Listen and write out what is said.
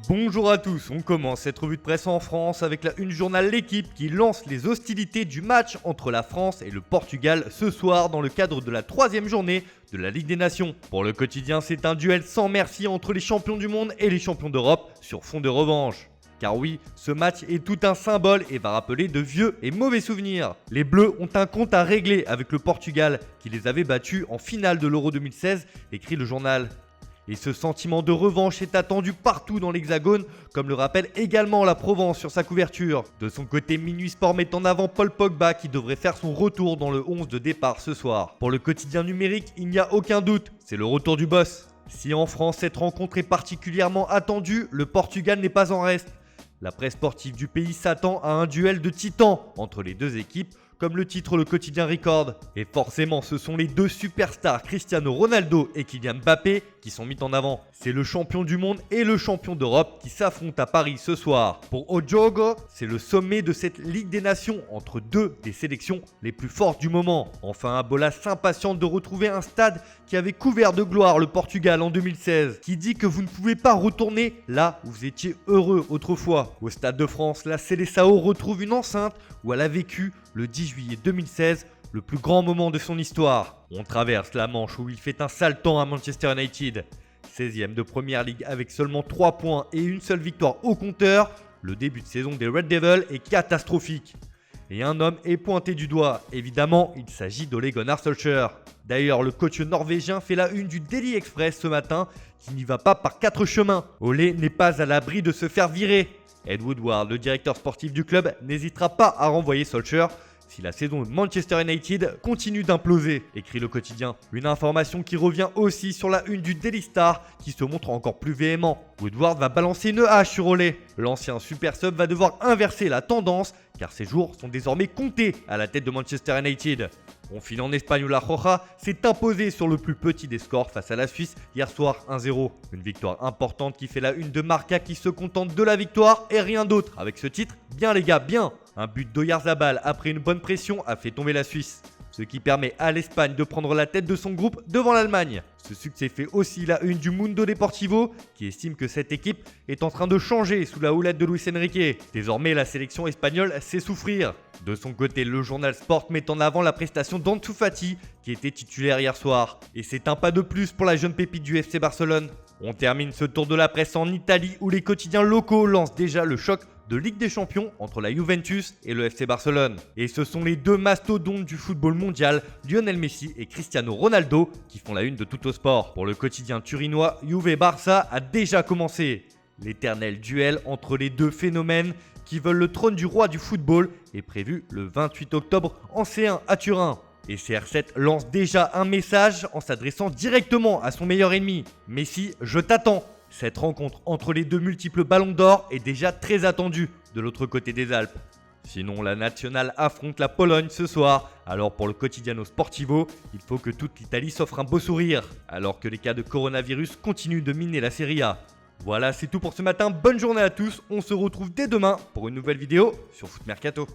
Bonjour à tous, on commence cette revue de presse en France avec la une journal L'Équipe qui lance les hostilités du match entre la France et le Portugal ce soir dans le cadre de la 3e journée de la Ligue des Nations. Pour le quotidien, c'est un duel sans merci entre les champions du monde et les champions d'Europe sur fond de revanche. Car oui, ce match est tout un symbole et va rappeler de vieux et mauvais souvenirs. Les Bleus ont un compte à régler avec le Portugal qui les avait battus en finale de l'Euro 2016, écrit le journal. Et ce sentiment de revanche est attendu partout dans l'Hexagone, comme le rappelle également la Provence sur sa couverture. De son côté, Minuit Sport met en avant Paul Pogba qui devrait faire son retour dans le 11 de départ ce soir. Pour le quotidien numérique, il n'y a aucun doute, c'est le retour du boss. Si en France cette rencontre est particulièrement attendue, le Portugal n'est pas en reste. La presse sportive du pays s'attend à un duel de titans entre les deux équipes, comme le titre le quotidien Record. Et forcément, ce sont les deux superstars Cristiano Ronaldo et Kylian Mbappé qui sont mis en avant. C'est le champion du monde et le champion d'Europe qui s'affrontent à Paris ce soir. Pour O Jogo, c'est le sommet de cette Ligue des Nations entre deux des sélections les plus fortes du moment. Enfin, Bolas s'impatiente de retrouver un stade qui avait couvert de gloire le Portugal en 2016, qui dit que vous ne pouvez pas retourner là où vous étiez heureux autrefois. Au Stade de France, la Seleção retrouve une enceinte où elle a vécu le 10 juillet 2016, le plus grand moment de son histoire. On traverse la Manche où il fait un sale temps à Manchester United. 16e de Première Ligue avec seulement 3 points et une seule victoire au compteur, le début de saison des Red Devils est catastrophique. Et un homme est pointé du doigt, évidemment, il s'agit d'Ole Gunnar Solskjaer. D'ailleurs, le coach norvégien fait la une du Daily Express ce matin, qui n'y va pas par 4 chemins. Ole n'est pas à l'abri de se faire virer. Ed Woodward, le directeur sportif du club, n'hésitera pas à renvoyer Solskjaer si la saison de Manchester United continue d'imploser, écrit le quotidien. Une information qui revient aussi sur la une du Daily Star qui se montre encore plus véhément. Woodward va balancer une hache sur Ole. L'ancien super sub va devoir inverser la tendance car ses jours sont désormais comptés à la tête de Manchester United. On file en Espagne où la Roja s'est imposée sur le plus petit des scores face à la Suisse hier soir 1-0. Une victoire importante qui fait la une de Marca qui se contente de la victoire et rien d'autre. Avec ce titre, bien les gars, bien. Un but d'Oyarzabal après une bonne pression a fait tomber la Suisse, ce qui permet à l'Espagne de prendre la tête de son groupe devant l'Allemagne. Ce succès fait aussi la une du Mundo Deportivo qui estime que cette équipe est en train de changer sous la houlette de Luis Enrique. Désormais, la sélection espagnole sait souffrir. De son côté, le journal Sport met en avant la prestation d'Ansu Fati qui était titulaire hier soir. Et c'est un pas de plus pour la jeune pépite du FC Barcelone. On termine ce tour de la presse en Italie où les quotidiens locaux lancent déjà le choc de Ligue des Champions entre la Juventus et le FC Barcelone. Et ce sont les deux mastodontes du football mondial, Lionel Messi et Cristiano Ronaldo, qui font la une de Tuttosport. Pour le quotidien turinois, Juve-Barça a déjà commencé. L'éternel duel entre les deux phénomènes qui veulent le trône du roi du football est prévu le 28 octobre en C1 à Turin. Et CR7 lance déjà un message en s'adressant directement à son meilleur ennemi. Messi, je t'attends. Cette rencontre entre les deux multiples ballons d'or est déjà très attendue de l'autre côté des Alpes. Sinon, la nationale affronte la Pologne ce soir. Alors pour le Quotidiano Sportivo, il faut que toute l'Italie s'offre un beau sourire, alors que les cas de coronavirus continuent de miner la Serie A. Voilà, c'est tout pour ce matin. Bonne journée à tous. On se retrouve dès demain pour une nouvelle vidéo sur Foot Mercato.